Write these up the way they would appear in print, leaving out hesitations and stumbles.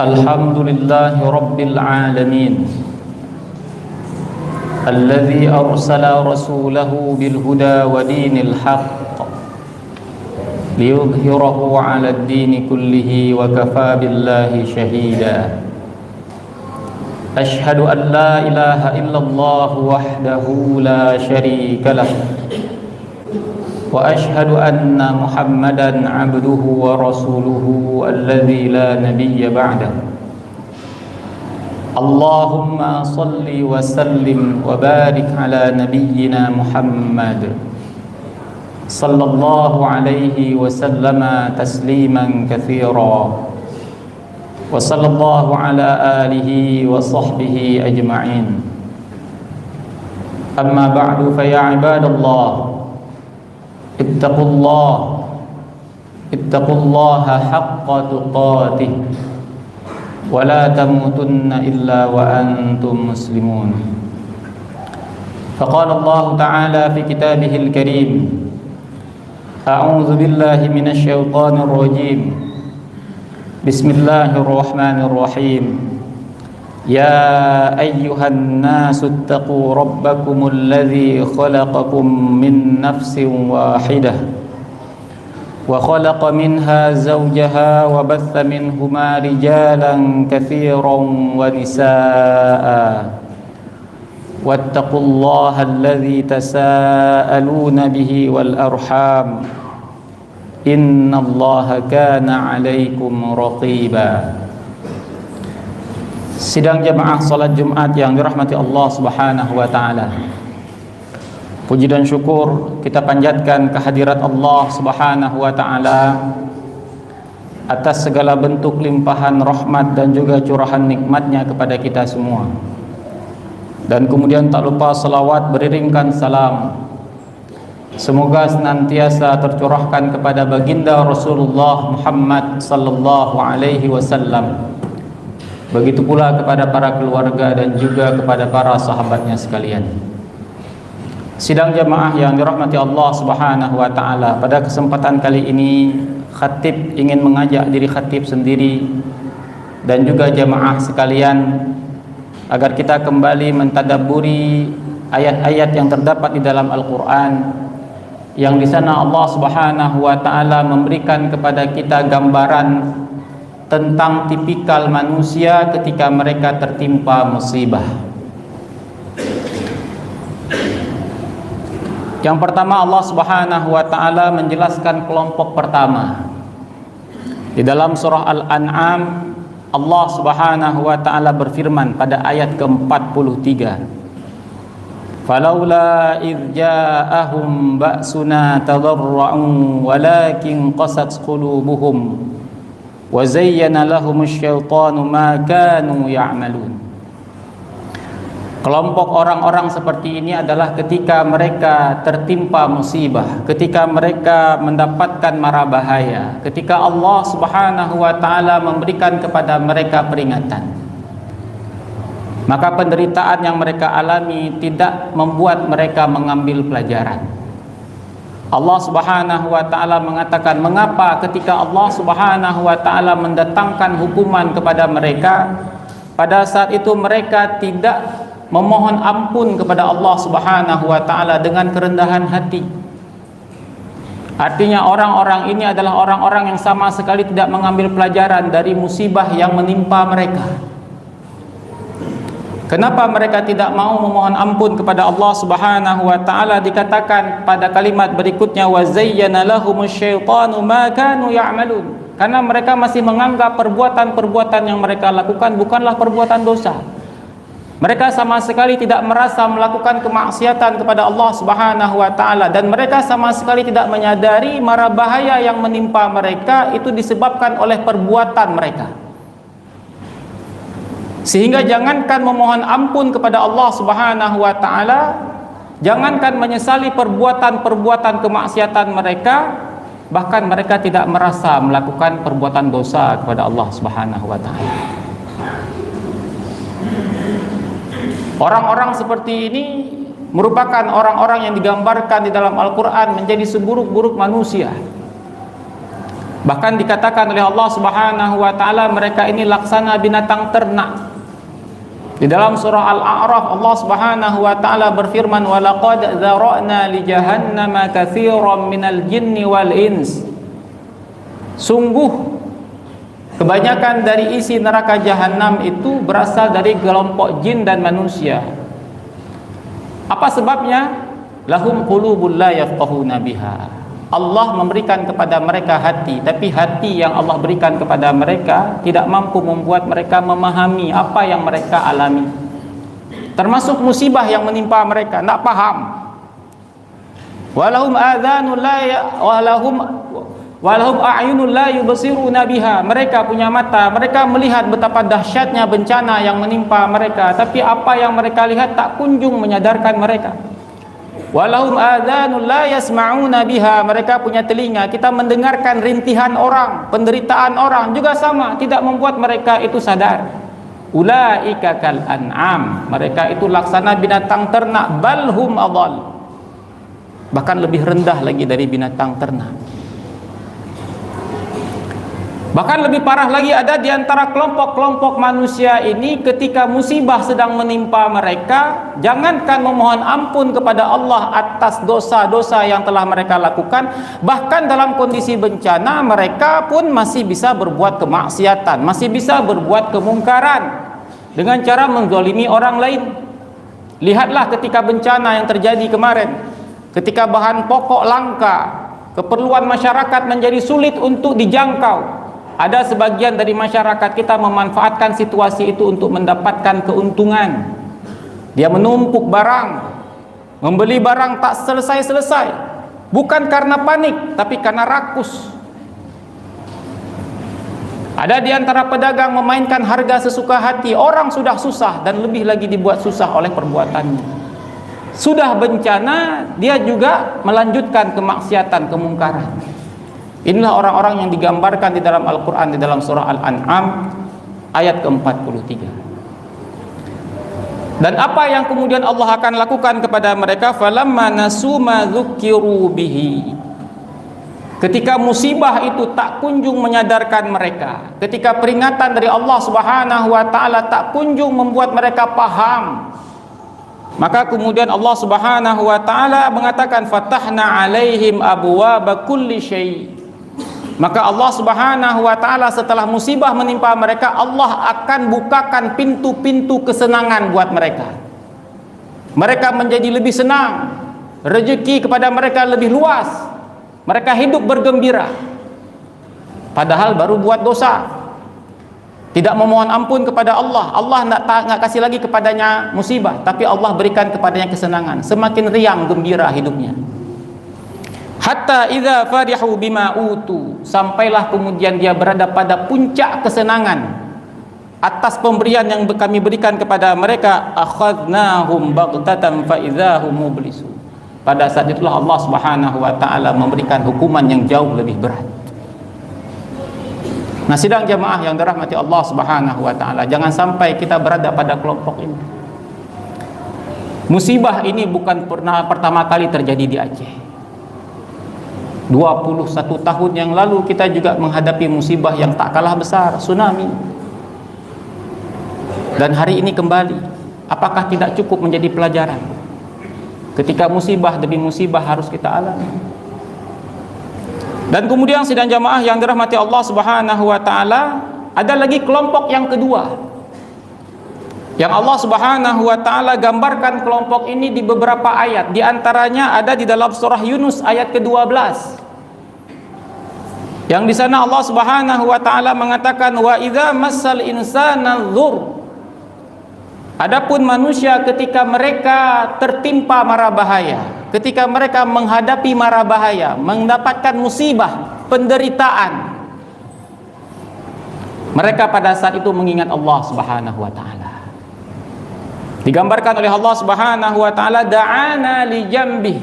Alhamdulillahi Rabbil Alamin Alladhi arsala rasulahu bilhuda wa dinil haqq liyudhhirahu ala ad-dini kullihi wa kafa billahi shahida. Ashhadu an la ilaha illallah wahdahu la sharika lah wa ashhadu anna Muhammadan abduhu wa rasuluhu alladzi la nabiyya ba'dah. Allahumma salli wa sallim wa barik ala nabiyyina Muhammad sallallahu alaihi wa sallama tasliman katsira wa sallallahu ala alihi wa sahbihi ajma'in. Amma ba'du, fa ya ibadallah ittaqullaha haqqa tuqatih wa la tamutunna illa wa antum muslimun. Faqala Allah ta'ala fi kitabihil karim, a'udzu billahi minasy syaithanir rajim. Bismillahirrahmanirrahim. Ya ayyuhan nasu ittaqu rabbakumul ladzi khalaqakum min nafsin wahidah wa khalaqa minha zawjaha wa batha minhuma rijalan katsiran wa nisaa'a wattaqullaha alladzi tasaaluna bihi wal arham innallaha kana 'alaikum raqiba. Sidang jamaah salat Jumat yang dirahmati Allah Subhanahu wa taala. Puji dan syukur kita panjatkan kehadirat Allah Subhanahu wa taala atas segala bentuk limpahan rahmat dan juga curahan nikmatnya kepada kita semua. Dan kemudian tak lupa salawat beriringkan salam semoga senantiasa tercurahkan kepada baginda Rasulullah Muhammad sallallahu alaihi wasallam. Begitu pula kepada para keluarga dan juga kepada para sahabatnya sekalian. Sidang jamaah yang dirahmati Allah Subhanahu wa taala, pada kesempatan kali ini khatib ingin mengajak diri khatib sendiri dan juga jamaah sekalian agar kita kembali mentadabburi ayat-ayat yang terdapat di dalam Al-Qur'an, yang di sana Allah Subhanahu wa taala memberikan kepada kita gambaran tentang tipikal manusia ketika mereka tertimpa musibah. Yang pertama, Allah Subhanahu wa taala menjelaskan kelompok pertama. Di dalam surah Al-An'am, Allah Subhanahu wa taala berfirman pada ayat ke-43, "Falaula idz ja'ahum ba'suna tadarra'u walakin qasat qulubuhum wa zayyana lahumusy syaitanu ma kanu ya'malun." Kelompok orang-orang seperti ini adalah ketika mereka tertimpa musibah, ketika mereka mendapatkan mara bahaya, ketika Allah Subhanahu wa taala memberikan kepada mereka peringatan, maka penderitaan yang mereka alami tidak membuat mereka mengambil pelajaran. Allah Subhanahu wa taala mengatakan, mengapa ketika Allah Subhanahu wa taala mendatangkan hukuman kepada mereka, pada saat itu mereka tidak memohon ampun kepada Allah Subhanahu wa taala dengan kerendahan hati. Artinya orang-orang ini adalah orang-orang yang sama sekali tidak mengambil pelajaran dari musibah yang menimpa mereka. Kenapa mereka tidak mau memohon ampun kepada Allah Subhanahu wa taala? Dikatakan pada kalimat berikutnya, wa zayyana lahumusy syaitanu ma kanu ya'malun. Karena mereka masih menganggap perbuatan-perbuatan yang mereka lakukan bukanlah perbuatan dosa. Mereka sama sekali tidak merasa melakukan kemaksiatan kepada Allah Subhanahu wa taala, dan mereka sama sekali tidak menyadari mara bahaya yang menimpa mereka itu disebabkan oleh perbuatan mereka. Sehingga jangankan memohon ampun kepada Allah Subhanahu wa taala, jangankan menyesali perbuatan-perbuatan kemaksiatan mereka, bahkan mereka tidak merasa melakukan perbuatan dosa kepada Allah Subhanahu wa taala. Orang-orang seperti ini merupakan orang-orang yang digambarkan di dalam Al-Quran menjadi seburuk-buruk manusia. Bahkan dikatakan oleh Allah Subhanahu wa taala mereka ini laksana binatang ternak. Di dalam surah Al-A'raf Allah Subhanahu wa taala berfirman, "Wa laqad dzara'na li jahannama katsiran minal jinni wal ins." Sungguh kebanyakan dari isi neraka jahanam itu berasal dari kelompok jin dan manusia. Apa sebabnya? Lahum qulubul la yafqahuna biha. Allah memberikan kepada mereka hati, tapi hati yang Allah berikan kepada mereka tidak mampu membuat mereka memahami apa yang mereka alami. Termasuk musibah yang menimpa mereka, tidak paham. Walahum adzanul la walahum a'yunul la yubsiruna biha. Mereka punya mata, mereka melihat betapa dahsyatnya bencana yang menimpa mereka, tapi apa yang mereka lihat tak kunjung menyadarkan mereka. Walahum adzanul la yasma'una biha. Mereka punya telinga, kita mendengarkan rintihan orang, penderitaan orang juga sama, tidak membuat mereka itu sadar. Ulaika kal an'am. Mereka itu laksana binatang ternak, balhum adall. Bahkan lebih rendah lagi dari binatang ternak. Bahkan lebih parah lagi, ada di antara kelompok-kelompok manusia ini ketika musibah sedang menimpa mereka, jangankan memohon ampun kepada Allah atas dosa-dosa yang telah mereka lakukan, bahkan dalam kondisi bencana mereka pun masih bisa berbuat kemaksiatan, masih bisa berbuat kemungkaran dengan cara menzalimi orang lain. Lihatlah ketika bencana yang terjadi kemarin, ketika bahan pokok langka, keperluan masyarakat menjadi sulit untuk dijangkau. Ada sebagian dari masyarakat kita memanfaatkan situasi itu untuk mendapatkan keuntungan. Dia menumpuk barang, membeli barang tak selesai-selesai, bukan karena panik, tapi karena rakus. Ada di antara pedagang memainkan harga sesuka hati. Orang sudah susah dan lebih lagi dibuat susah oleh perbuatannya. Sudah bencana, dia juga melanjutkan kemaksiatan, kemungkaran. Inilah orang-orang yang digambarkan di dalam Al-Quran, di dalam surah Al-An'am ayat ke-43. Dan apa yang kemudian Allah akan lakukan kepada mereka? Falamma nasu ma dzukiru bihi. Ketika musibah itu tak kunjung menyadarkan mereka, ketika peringatan dari Allah Subhanahu wa taala tak kunjung membuat mereka paham, maka kemudian Allah Subhanahu wa taala mengatakan fatahna alaihim abwaaba kulli syai'. Maka Allah Subhanahu wa taala setelah musibah menimpa mereka, Allah akan bukakan pintu-pintu kesenangan buat mereka. Mereka menjadi lebih senang, rezeki kepada mereka lebih luas, mereka hidup bergembira. Padahal baru buat dosa, tidak memohon ampun kepada Allah. Allah nggak kasih lagi kepadanya musibah, tapi Allah berikan kepadanya kesenangan, semakin riang gembira hidupnya. Hatta idza farihu bima utu, sampailah kemudian dia berada pada puncak kesenangan atas pemberian yang kami berikan kepada mereka, akhadnahum baghtatan fa idzahum mublisun. Pada saat itulah Allah Subhanahu wa taala memberikan hukuman yang jauh lebih berat. Nah, sidang jamaah yang dirahmati Allah Subhanahu wa taala, jangan sampai kita berada pada kelompok ini. Musibah ini bukan pernah pertama kali terjadi di Aceh. 21 tahun yang lalu kita juga menghadapi musibah yang tak kalah besar, tsunami. Dan hari ini kembali. Apakah tidak cukup menjadi pelajaran? Ketika musibah demi musibah harus kita alami. Dan kemudian sidang jamaah yang dirahmati Allah Subhanahu wa taala, ada lagi kelompok yang kedua, yang Allah Subhanahu wa taala gambarkan kelompok ini di beberapa ayat. Di antaranya ada di dalam surah Yunus ayat ke-12. Yang di sana Allah Subhanahu wa taala mengatakan, wa idza massal insana dzur. Adapun manusia ketika mereka tertimpa mara bahaya, ketika mereka menghadapi mara bahaya, mendapatkan musibah, penderitaan, Mereka pada saat itu mengingat Allah Subhanahu wa taala. Digambarkan oleh Allah Subhanahu wa taala, da'ana li jambih.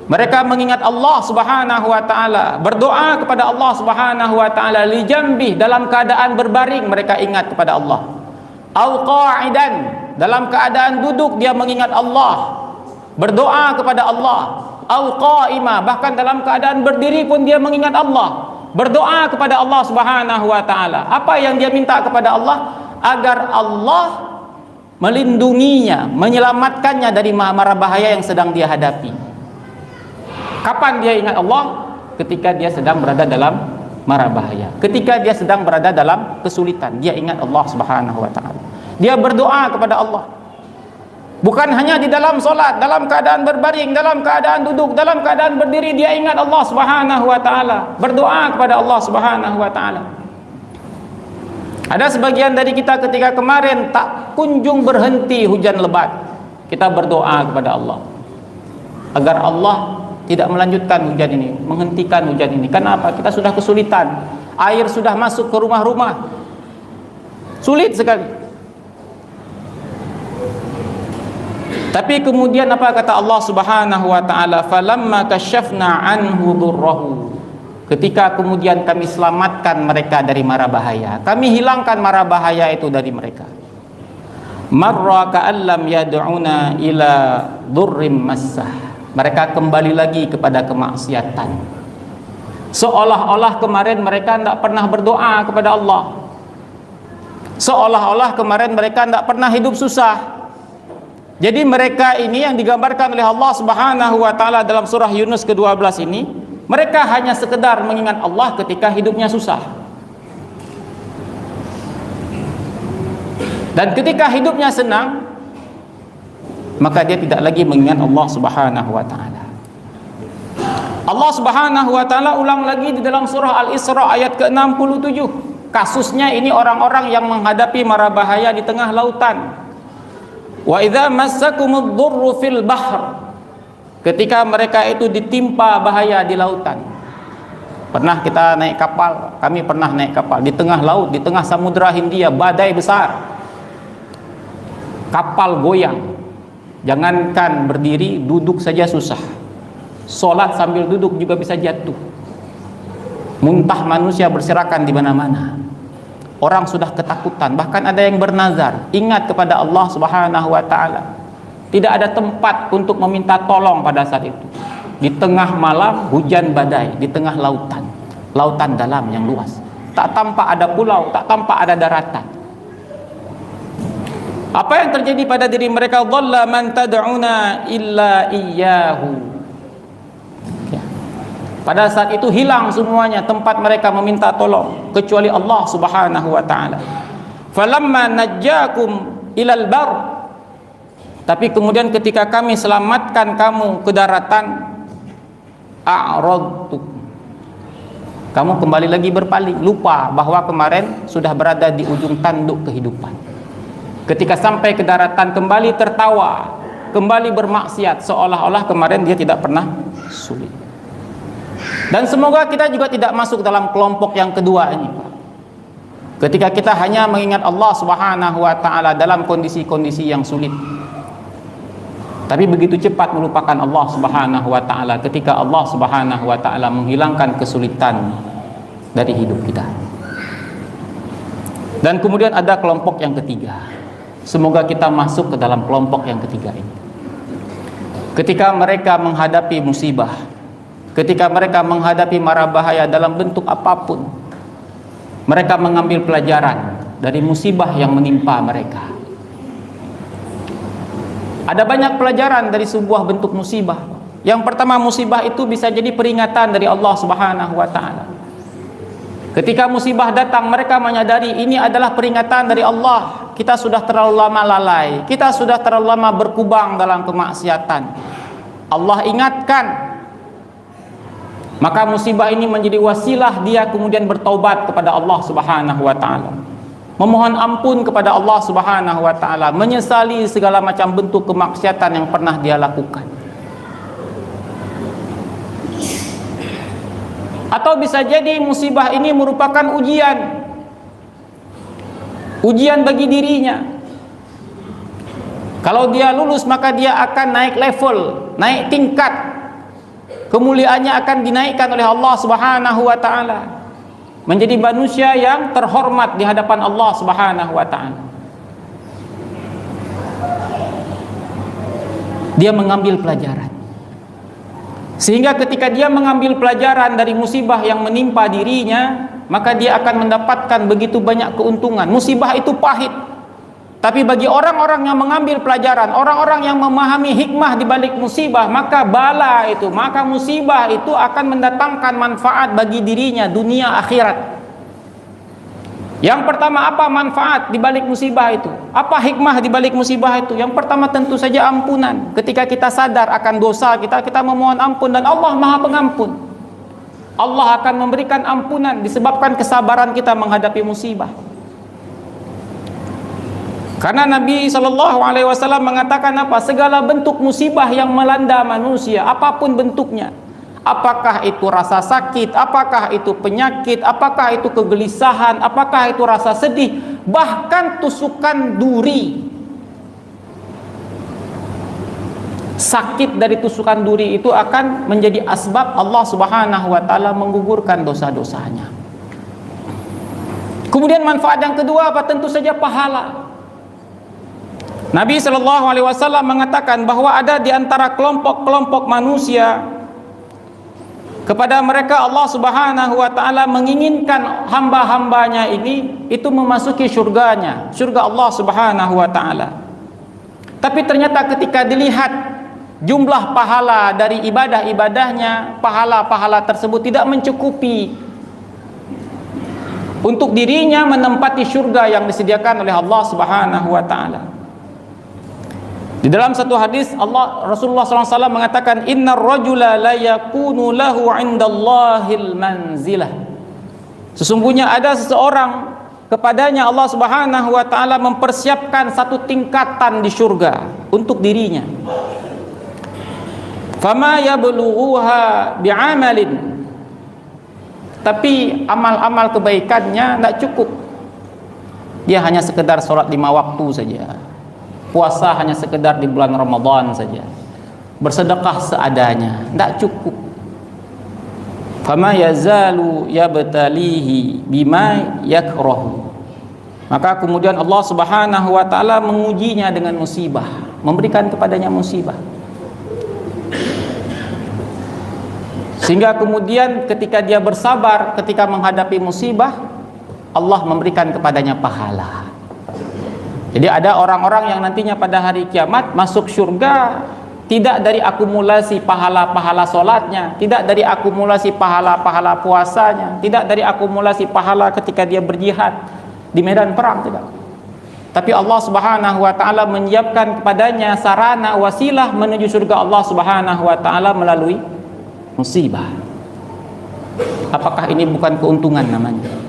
Mereka mengingat Allah Subhanahu wa taala, berdoa kepada Allah Subhanahu wa taala li jambih, dalam keadaan berbaring mereka ingat kepada Allah. Au qa'idan, dalam keadaan duduk dia mengingat Allah, berdoa kepada Allah. Au qa'ima, bahkan dalam keadaan berdiri pun dia mengingat Allah, berdoa kepada Allah Subhanahu wa taala. Apa yang dia minta kepada Allah? Agar Allah melindunginya, menyelamatkannya dari mara bahaya yang sedang dia hadapi. Kapan dia ingat Allah? Ketika dia sedang berada dalam mara bahaya, ketika dia sedang berada dalam kesulitan, dia ingat Allah Subhanahu wa taala. Dia berdoa kepada Allah. Bukan hanya di dalam solat, dalam keadaan berbaring, dalam keadaan duduk, dalam keadaan berdiri, dia ingat Allah Subhanahu wa taala, berdoa kepada Allah Subhanahu wa taala. Ada sebagian dari kita ketika kemarin tak kunjung berhenti hujan lebat, kita berdoa kepada Allah agar Allah tidak melanjutkan hujan ini, menghentikan hujan ini. Kenapa? Kita sudah kesulitan, air sudah masuk ke rumah-rumah, sulit sekali. Tapi kemudian apa kata Allah Subhanahu wa taala? Falamma kasyafna anhu dhurrahu. Ketika kemudian kami selamatkan mereka dari mara bahaya, kami hilangkan mara bahaya itu dari mereka. Marra ka'allam yad'una ila dhurrim massah. Mereka kembali lagi kepada kemaksiatan. Seolah-olah kemarin mereka tidak pernah berdoa kepada Allah. Seolah-olah kemarin mereka tidak pernah hidup susah. Jadi mereka ini yang digambarkan oleh Allah Subhanahu wa taala dalam surah Yunus ke-12 ini, mereka hanya sekedar mengingat Allah ketika hidupnya susah. Dan ketika hidupnya senang, maka dia tidak lagi mengingat Allah Subhanahu wa taala. Allah Subhanahu wa taala ulang lagi di dalam surah Al-Isra ayat ke-67. Kasusnya ini orang-orang yang menghadapi mara bahaya di tengah lautan. Wa idza massakumud dhurru fil bahr, ketika mereka itu ditimpa bahaya di lautan. Pernah kita naik kapal, kami pernah naik kapal di tengah laut, di tengah Samudra Hindia, badai besar, kapal goyang. Jangankan berdiri, duduk saja susah. Solat sambil duduk juga bisa jatuh. Muntah manusia berserakan di mana-mana. Orang sudah ketakutan, bahkan ada yang bernazar, ingat kepada Allah Subhanahu wa taala. Tidak ada tempat untuk meminta tolong pada saat itu. Di tengah malam hujan badai, di tengah lautan, lautan dalam yang luas. Tak tampak ada pulau, tak tampak ada daratan. Apa yang terjadi pada diri mereka? Dhalla man tad'una illa iyyahu. Pada saat itu hilang semuanya tempat mereka meminta tolong kecuali Allah Subhanahu wa taala. Falamma najjakum ilal bar, tapi kemudian ketika kami selamatkan kamu ke daratan, a'radtu, kamu kembali lagi berpaling, lupa bahwa kemarin sudah berada di ujung tanduk kehidupan. Ketika sampai ke daratan kembali tertawa, kembali bermaksiat, seolah-olah kemarin dia tidak pernah sulit. Dan semoga kita juga tidak masuk dalam kelompok yang kedua ini, Pak. Ketika kita hanya mengingat Allah Subhanahu wa taala dalam kondisi-kondisi yang sulit, tapi begitu cepat melupakan Allah Subhanahu wa taala ketika Allah Subhanahu wa taala menghilangkan kesulitan dari hidup kita. Dan kemudian ada kelompok yang ketiga. Semoga kita masuk ke dalam kelompok yang ketiga ini. Ketika mereka menghadapi musibah, ketika mereka menghadapi mara bahaya dalam bentuk apapun, mereka mengambil pelajaran dari musibah yang menimpa mereka. Ada banyak pelajaran dari sebuah bentuk musibah. Yang pertama, musibah itu bisa jadi peringatan dari Allah Subhanahu wa taala. Ketika musibah datang, mereka menyadari ini adalah peringatan dari Allah. Kita sudah terlalu lama lalai, kita sudah terlalu lama berkubang dalam kemaksiatan. Allah ingatkan. Maka musibah ini menjadi wasilah dia kemudian bertaubat kepada Allah Subhanahu wa taala. Memohon ampun kepada Allah Subhanahu wa taala, menyesali segala macam bentuk kemaksiatan yang pernah dia lakukan. Atau bisa jadi musibah ini merupakan ujian. ujian bagi dirinya. Kalau dia lulus, maka dia akan naik level, naik tingkat. Kemuliaannya akan dinaikkan oleh Allah Subhanahu wa taala, menjadi manusia yang terhormat di hadapan Allah Subhanahu wa taala. Dia mengambil pelajaran, sehingga ketika dia mengambil pelajaran dari musibah yang menimpa dirinya, maka dia akan mendapatkan begitu banyak keuntungan. Musibah itu pahit, tapi bagi orang-orang yang mengambil pelajaran, orang-orang yang memahami hikmah di balik musibah, maka musibah itu akan mendatangkan manfaat bagi dirinya dunia akhirat. Yang pertama, apa manfaat di balik musibah itu? Apa hikmah di balik musibah itu? Yang pertama tentu saja ampunan. Ketika kita sadar akan dosa kita, kita memohon ampun, dan Allah Maha Pengampun. Allah akan memberikan ampunan disebabkan kesabaran kita menghadapi musibah. Karena Nabi SAW mengatakan apa? Segala bentuk musibah yang melanda manusia, apapun bentuknya, apakah itu rasa sakit, apakah itu penyakit, apakah itu kegelisahan, apakah itu rasa sedih, bahkan tusukan duri, sakit dari tusukan duri itu akan menjadi asbab Allah Subhanahu wa taala menggugurkan dosa-dosanya. Kemudian manfaat yang kedua apa? Tentu saja pahala. Nabi SAW mengatakan bahwa ada di antara kelompok-kelompok manusia, kepada mereka Allah Subhanahu wa taala menginginkan hamba-hambanya ini itu memasuki surganya, surga Allah Subhanahu wa taala. Tapi ternyata ketika dilihat jumlah pahala dari ibadah-ibadahnya, pahala-pahala tersebut tidak mencukupi untuk dirinya menempati surga yang disediakan oleh Allah Subhanahu wa taala. Di dalam satu hadis Rasulullah SAW mengatakan, innar rajula la yakunu lahu indallahil manzilah. Sesungguhnya ada seseorang, kepadanya Allah Subhanahu wa taala mempersiapkan satu tingkatan di surga untuk dirinya. Fama yablughuha bi'amalin. Tapi amal-amal kebaikannya tidak cukup. Dia hanya sekedar sholat 5 waktu saja, puasa hanya sekedar di bulan Ramadan saja, bersedekah seadanya, tidak cukup. Fama yazalu yabtalihi bima yakrahu. Maka kemudian Allah Subhanahu wa taala mengujinya dengan musibah, memberikan kepadanya musibah, sehingga kemudian ketika dia bersabar ketika menghadapi musibah, Allah memberikan kepadanya pahala. Jadi ada orang-orang yang nantinya pada hari kiamat masuk surga tidak dari akumulasi pahala-pahala sholatnya, tidak dari akumulasi pahala-pahala puasanya, tidak dari akumulasi pahala ketika dia berjihad di medan perang, tidak. Tapi Allah Subhanahu wa taala menyiapkan kepadanya sarana wasilah menuju surga Allah Subhanahu wa taala melalui musibah. Apakah ini bukan keuntungan namanya?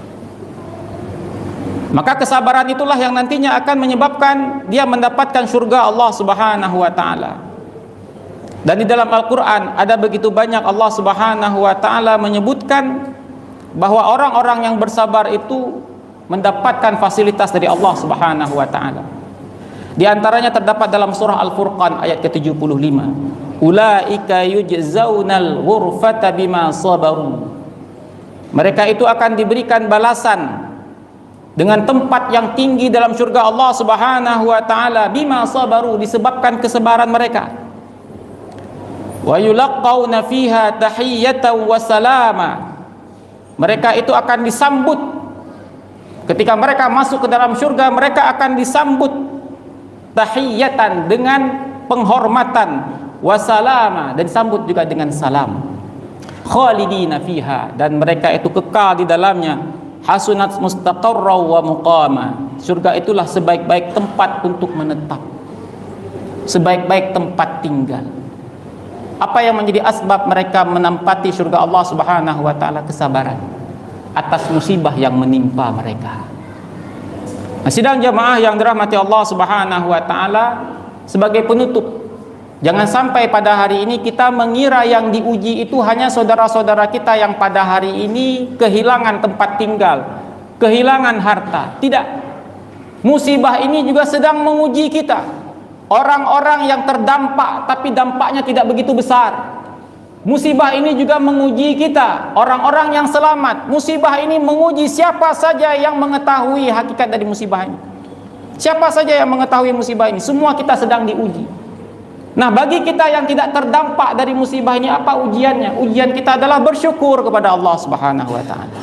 Maka kesabaran itulah yang nantinya akan menyebabkan dia mendapatkan surga Allah Subhanahu wa taala. Dan di dalam Al-Qur'an ada begitu banyak Allah Subhanahu wa taala menyebutkan bahwa orang-orang yang bersabar itu mendapatkan fasilitas dari Allah Subhanahu wa taala. Di antaranya terdapat dalam surah Al-Furqan ayat ke-75. Ulaika yujzaunal ghurfata bima sabaru. Mereka itu akan diberikan balasan dengan tempat yang tinggi dalam surga Allah Subhanahu wa taala bima sabaru, disebabkan kesabaran mereka. Wa yulaqauna fiha tahiyyatan wa salama. Mereka itu akan disambut ketika mereka masuk ke dalam surga, mereka akan disambut tahiyyatan dengan penghormatan, wa salama, dan disambut juga dengan salam. Khalidina fiha, dan mereka itu kekal di dalamnya. Hasunat mustaqarra wa muqama. Surga itulah sebaik-baik tempat untuk menetap, sebaik-baik tempat tinggal. Apa yang menjadi asbab mereka menempati surga Allah Subhanahu wa taala? Kesabaran atas musibah yang menimpa mereka. Nah, sidang jamaah yang dirahmati Allah Subhanahu wa taala, sebagai penutup, jangan sampai pada hari ini kita mengira yang diuji itu hanya saudara-saudara kita yang pada hari ini kehilangan tempat tinggal, kehilangan harta. Tidak. Musibah ini juga sedang menguji kita. Orang-orang yang terdampak tapi dampaknya tidak begitu besar. Musibah ini juga menguji kita, orang-orang yang selamat. Musibah ini menguji siapa saja yang mengetahui hakikat dari musibah ini. Siapa saja yang mengetahui musibah ini, semua kita sedang diuji. Nah, bagi kita yang tidak terdampak dari musibah ini, apa ujiannya? Ujian kita adalah bersyukur kepada Allah Subhanahu wa taala.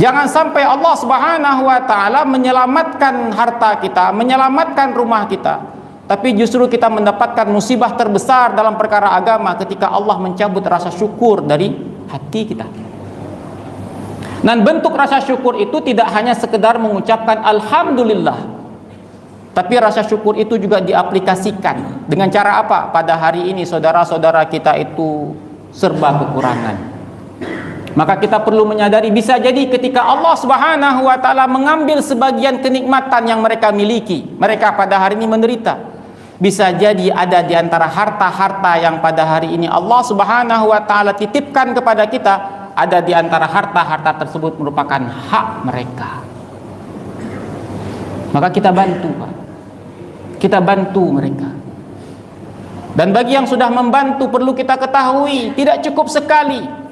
Jangan sampai Allah Subhanahu wa taala menyelamatkan harta kita, menyelamatkan rumah kita, tapi justru kita mendapatkan musibah terbesar dalam perkara agama ketika Allah mencabut rasa syukur dari hati kita. Dan bentuk rasa syukur itu tidak hanya sekedar mengucapkan alhamdulillah, tapi rasa syukur itu juga diaplikasikan. Dengan cara apa? Pada hari ini saudara-saudara kita itu serba kekurangan. Maka kita perlu menyadari, bisa jadi ketika Allah Subhanahu wa taala mengambil sebagian kenikmatan yang mereka miliki, mereka pada hari ini menderita. Bisa jadi ada di antara harta-harta yang pada hari ini Allah Subhanahu wa taala titipkan kepada kita, ada di antara harta-harta tersebut merupakan hak mereka. Maka kita bantu, Pak. Kita bantu mereka. Dan bagi yang sudah membantu, perlu kita ketahui, tidak cukup sekali.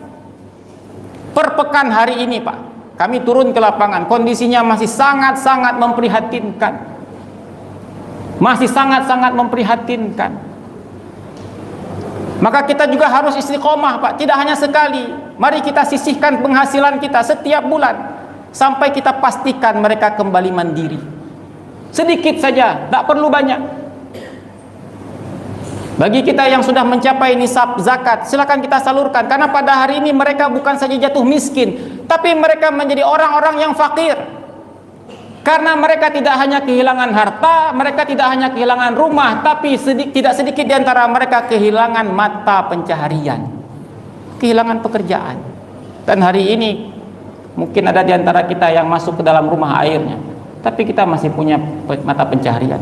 Per pekan hari ini, Pak, kami turun ke lapangan, kondisinya masih sangat-sangat memprihatinkan. Masih sangat-sangat memprihatinkan. Maka kita juga harus istiqomah, Pak. Tidak hanya sekali. Mari kita sisihkan penghasilan kita setiap bulan sampai kita pastikan mereka kembali mandiri. Sedikit saja, tak perlu banyak. Bagi kita yang sudah mencapai nisab zakat, silakan kita salurkan, karena pada hari ini mereka bukan saja jatuh miskin, tapi mereka menjadi orang-orang yang fakir. Karena mereka tidak hanya kehilangan harta, mereka tidak hanya kehilangan rumah, tapi tidak sedikit di antara mereka kehilangan mata pencaharian, kehilangan pekerjaan. Dan hari ini mungkin ada di antara kita yang masuk ke dalam rumah airnya, tapi kita masih punya mata pencaharian.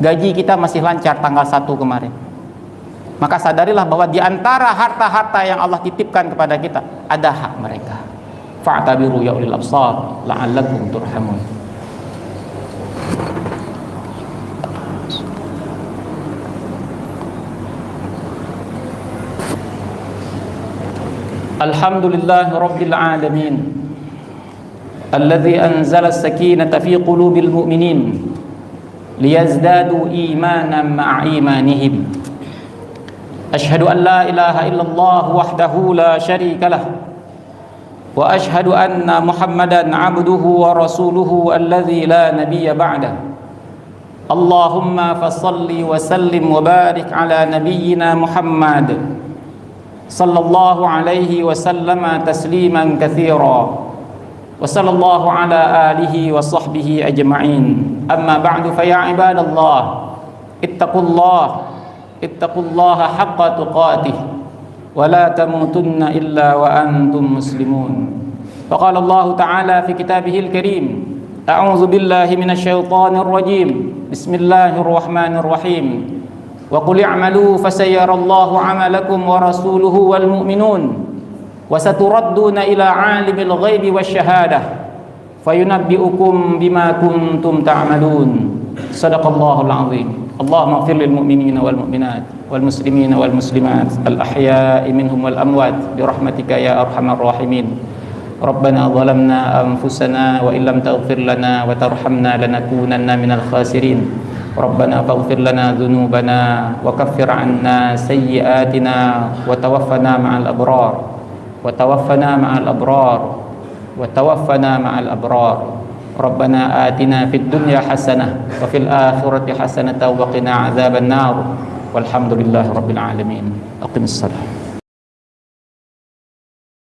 Gaji kita masih lancar tanggal 1 kemarin. Maka sadarilah bahwa di antara harta-harta yang Allah titipkan kepada kita, ada hak mereka. Fa'tabiru ya ulil absar la'allakum turhamun. Alhamdulillahi rabbil alamin, alladzi anzala as-sakinata fi qulubil mu'minin liyazdadu imanan ma'a imanihim. Asyhadu an la ilaha illallah wahdahu la syarika lah, wa asyhadu anna Muhammadan abduhu wa rasuluhu alladzi la nabiyya ba'dah. Allahumma fassalli wa sallim wa barik ala nabiyyina Muhammad sallallahu alaihi wa sallama tasliman katsira, wa sallallahu ala alihi wa sahbihi ajma'in. Amma ba'du, fa ya ibadallah ittaqullaha haqqa tuqatih wa la tamutunna illa wa antum muslimun. Faqala Allah ta'ala fi kitabihil karim, a'udzu billahi minasy syaithanir rajim, bismillahirrahmanirrahim, wa qul i'malu fasayarallahu 'amalakum wa rasuluhu wal mu'minun wa saturadduna ila 'alimil ghaibi wasyahadah fayunabbi'ukum bima kuntum ta'malun. Shadaqallahul 'azim. Allahumma ighfir lil mu'minina wal mu'minat wal muslimina wal muslimat al ahya'i minhum wal amwat bi rahmatika ya arhamar rahimin. Rabbana zalamna anfusana wa illam taghfir lana wa tarhamna lanakunanna minal khasirin. Rabbana faghfir lana dhunubana wa kaffir 'anna sayyi'atina wa tawaffana ma'al abrar wa tawaffana ma'al abrar wa tawaffana ma'al abrar. Rabbana atina fid dunya hasanah wa fil akhirati hasanah wa qina adzaban nar. Walhamdulillahirabbil alamin. Aqimissalam.